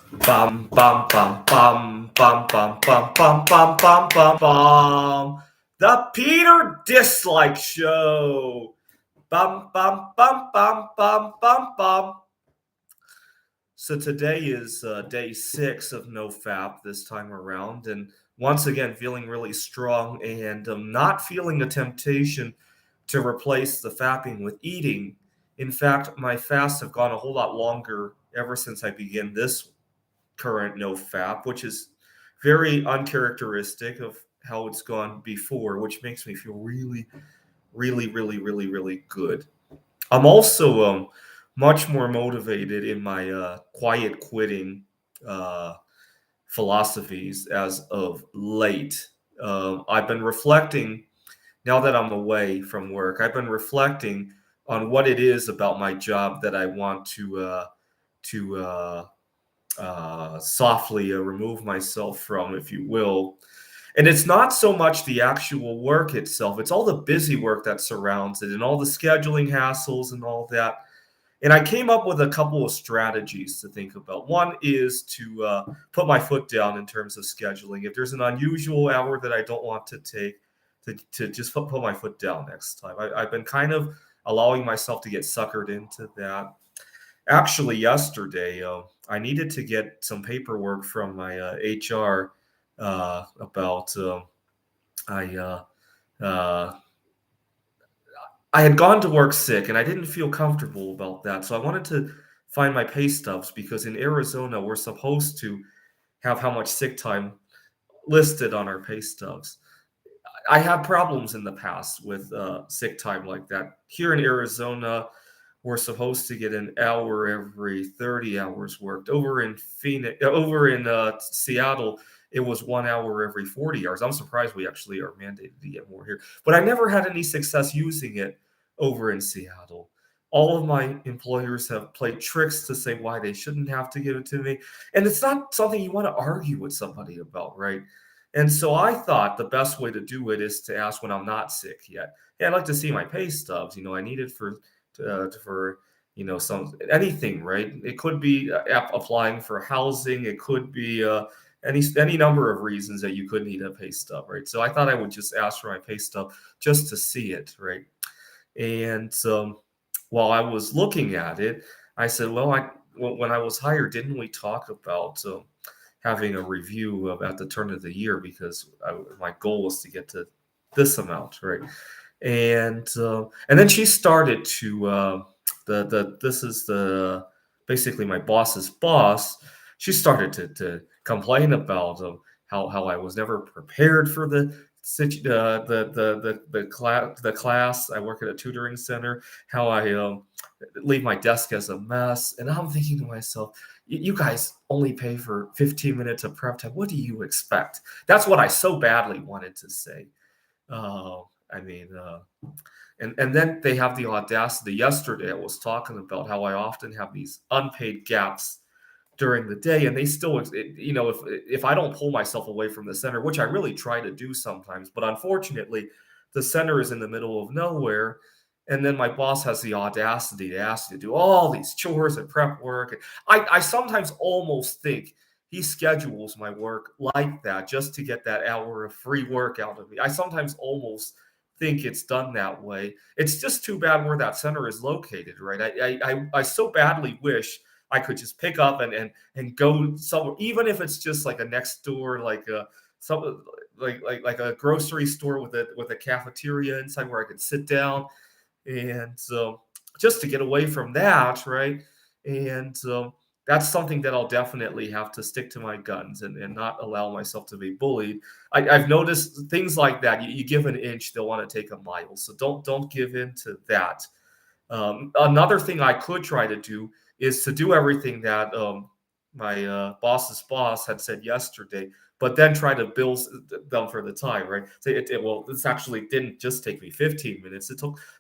Bum bum bum bum bum bum bum bum bum bum bum bum. The Peter Dislike Show. Bum bum bum bum bum bum bum. So today is day 6 of NoFap this time around, and once again feeling really strong and not feeling a temptation to replace the fapping with eating. In fact, my fasts have gone a whole lot longer ever since I began this current NoFap, which is very uncharacteristic of how it's gone before, which makes me feel really, really, really, really, really good. I'm also much more motivated in my quiet quitting uh, philosophies as of late. I've been reflecting now that I'm away from work. I've been reflecting on what it is about my job that I want to softly remove myself from, if you will. And it's not so much the actual work itself, it's all the busy work that surrounds it and all the scheduling hassles and all that. And I came up with a couple of strategies to think about. One is to put my foot down in terms of scheduling. If there's an unusual hour that I don't want to take, to just put my foot down next time. I've been kind of allowing myself to get suckered into that. Actually, yesterday, I needed to get some paperwork from my HR about I uh, I had gone to work sick and I didn't feel comfortable about that. So I wanted to find my pay stubs because in Arizona we're supposed to have how much sick time listed on our pay stubs. I had problems in the past with sick time like that. Here in Arizona, we're supposed to get an hour every 30 hours worked. Over in Seattle, it was 1 hour every 40 hours. I'm surprised we actually are mandated to get more here. But I never had any success using it over in Seattle. All of my employers have played tricks to say why they shouldn't have to give it to me. And it's not something you want to argue with somebody about, right? And so I thought the best way to do it is to ask when I'm not sick yet. Yeah, I'd like to see my pay stubs. I need it for some anything, right? It could be applying for housing. It could be any number of reasons that you could need a pay stub, right? So I thought I would just ask for my pay stub just to see it, right? And while I was looking at it, I said, well, when I was hired, didn't we talk about having a review at the turn of the year because my goal was to get to this amount, right? And then she started to the this is the basically my boss's boss. She started to complain about how I was never prepared for the class. I work at a tutoring center. How I leave my desk as a mess, and I'm thinking to myself, you guys only pay for 15 minutes of prep time. What do you expect? That's what I so badly wanted to say. I mean, and then they have the audacity. Yesterday, I was talking about how I often have these unpaid gaps during the day, and they still, if I don't pull myself away from the center, which I really try to do sometimes, but unfortunately, the center is in the middle of nowhere. And then my boss has the audacity to ask me to do all these chores and prep work. And I sometimes almost think he schedules my work like that just to get that hour of free work out of me. I sometimes almost think it's done that way. It's just too bad where that center is located, right? I so badly wish I could just pick up and go somewhere, even if it's just like a next door, like a some like a grocery store with a cafeteria inside where I could sit down and just to get away from that, right? And that's something that I'll definitely have to stick to my guns and not allow myself to be bullied. I've noticed things like that. You give an inch, they'll want to take a mile. So don't give in to that. Another thing I could try to do is to do everything that my boss's boss had said yesterday, but then try to bill them for the time, right? So well, this actually didn't just take me 15 minutes.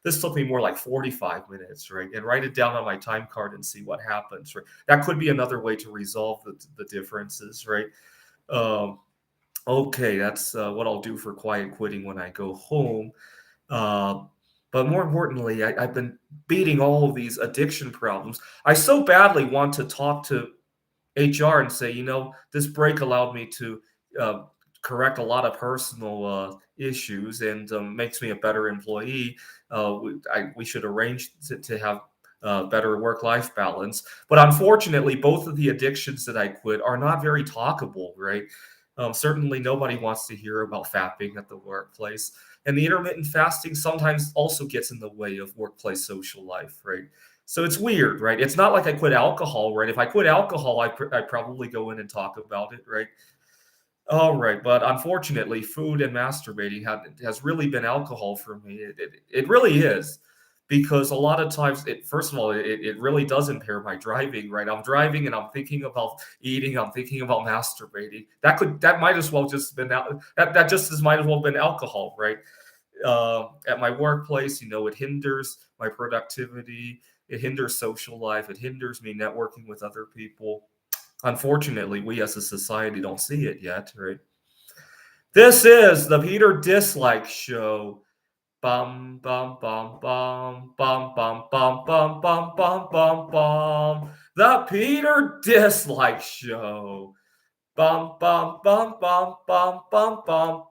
This took me more like 45 minutes, right? And write it down on my time card and see what happens, right? That could be another way to resolve the differences, right? Um, okay, that's what I'll do for quiet quitting when I go home. Uh, but more importantly, I've been beating all of these addiction problems. I so badly want to talk to HR and say, this break allowed me to uh, correct a lot of personal issues and makes me a better employee. We should arrange to have better work-life balance. But unfortunately, both of the addictions that I quit are not very talkable, right? Certainly, nobody wants to hear about fapping at the workplace. And the intermittent fasting sometimes also gets in the way of workplace social life, right? So it's weird, right? It's not like I quit alcohol, right? If I quit alcohol, I'd probably go in and talk about it, right? All right, but unfortunately, food and masturbating has really been alcohol for me. It really is, because a lot of times, first of all, it really does impair my driving. Right, I'm driving and I'm thinking about eating. I'm thinking about masturbating. That might as well just been that just as might as well been alcohol, right? At my workplace, it hinders my productivity. It hinders social life. It hinders me networking with other people. Unfortunately, we as a society don't see it yet, right? This is the Peter Dislike Show. Bum bum bum bum bum bum bum bum bum bum bum bum. The Peter Dislike Show. Bum bum bum bum bum bum bum.